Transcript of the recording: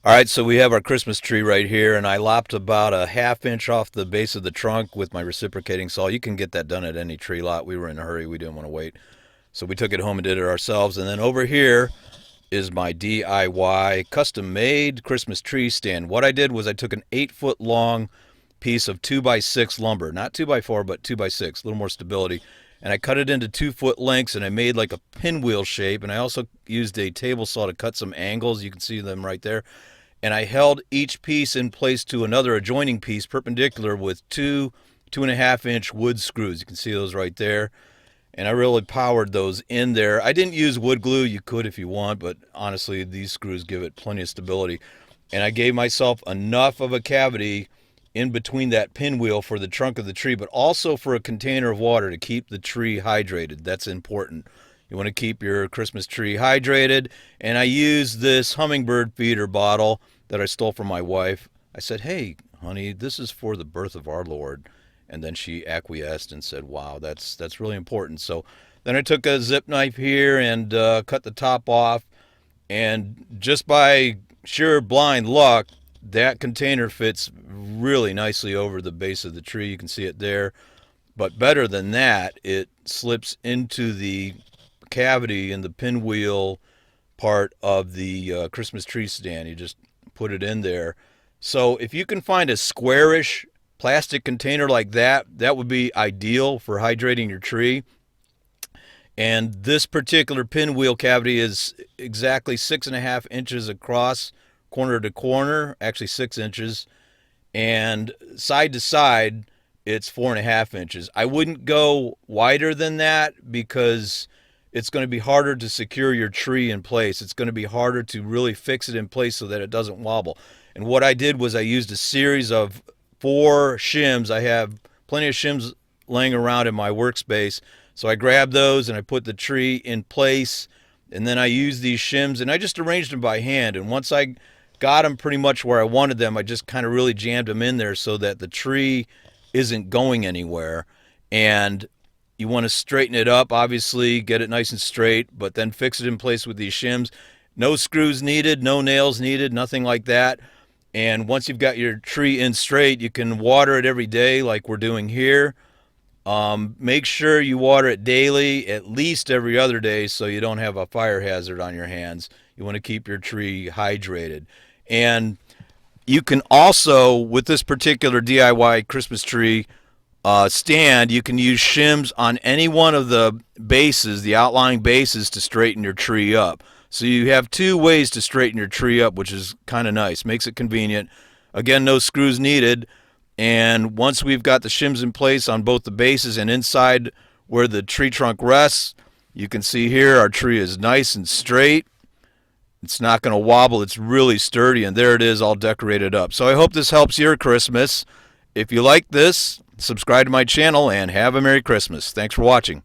All right, so we have our Christmas tree right here, and I lopped about a half inch off the base of the trunk with my reciprocating saw. You can get that done at any tree lot. We were in a hurry. We didn't want to wait. So we took it home and did it ourselves. And then over here is my DIY custom made Christmas tree stand. What I did was I took an 8 foot long piece of 2x6 lumber, not 2x4, but 2x6, a little more stability. And I cut it into 2 foot lengths and I made like a pinwheel shape. And I also used a table saw to cut some angles. You can see them right there. And I held each piece in place to another adjoining piece perpendicular with 2.5 inch wood screws. You can see those right there. And I really powered those in there. I didn't use wood glue. You could if you want, but honestly, these screws give it plenty of stability. And I gave myself enough of a cavity in between that pinwheel for the trunk of the tree, but also for a container of water to keep the tree hydrated. That's important. You want to keep your Christmas tree hydrated. And I used this hummingbird feeder bottle that I stole from my wife. I said, "Hey, honey, this is for the birth of our Lord." And then she acquiesced and said, "Wow, that's really important." So then I took a zip knife here and cut the top off. And just by sheer blind luck, that container fits really nicely over the base of the tree. You can see it there. But better than that, it slips into the cavity in the pinwheel part of the Christmas tree stand. You just put it in there. So if you can find a squarish plastic container like that, that would be ideal for hydrating your tree. And this particular pinwheel cavity is exactly 6.5 inches across, corner to corner, actually 6 inches, and side to side, it's 4.5 inches. I wouldn't go wider than that because it's going to be harder to secure your tree in place. It's going to be harder to really fix it in place so that it doesn't wobble. And what I did was I used a series of 4 shims. I have plenty of shims laying around in my workspace. So I grabbed those and I put the tree in place. And then I used these shims and I just arranged them by hand. And once I got them pretty much where I wanted them, I just kind of really jammed them in there so that the tree isn't going anywhere. And you want to straighten it up, obviously, get it nice and straight, but then fix it in place with these shims. No screws needed, no nails needed, nothing like that. And once you've got your tree in straight, you can water it every day like we're doing here. Make sure you water it daily, at least every other day, so you don't have a fire hazard on your hands. You want to keep your tree hydrated. And you can also, with this particular DIY Christmas tree stand, you can use shims on any one of the bases, the outlying bases, to straighten your tree up. So you have 2 ways to straighten your tree up, which is kind of nice. Makes it convenient. Again, no screws needed. And once we've got the shims in place on both the bases and inside where the tree trunk rests, you can see here our tree is nice and straight. It's not going to wobble. It's really sturdy. And there it is, all decorated up. So I hope this helps your Christmas. If you like this, subscribe to my channel and have a Merry Christmas. Thanks for watching.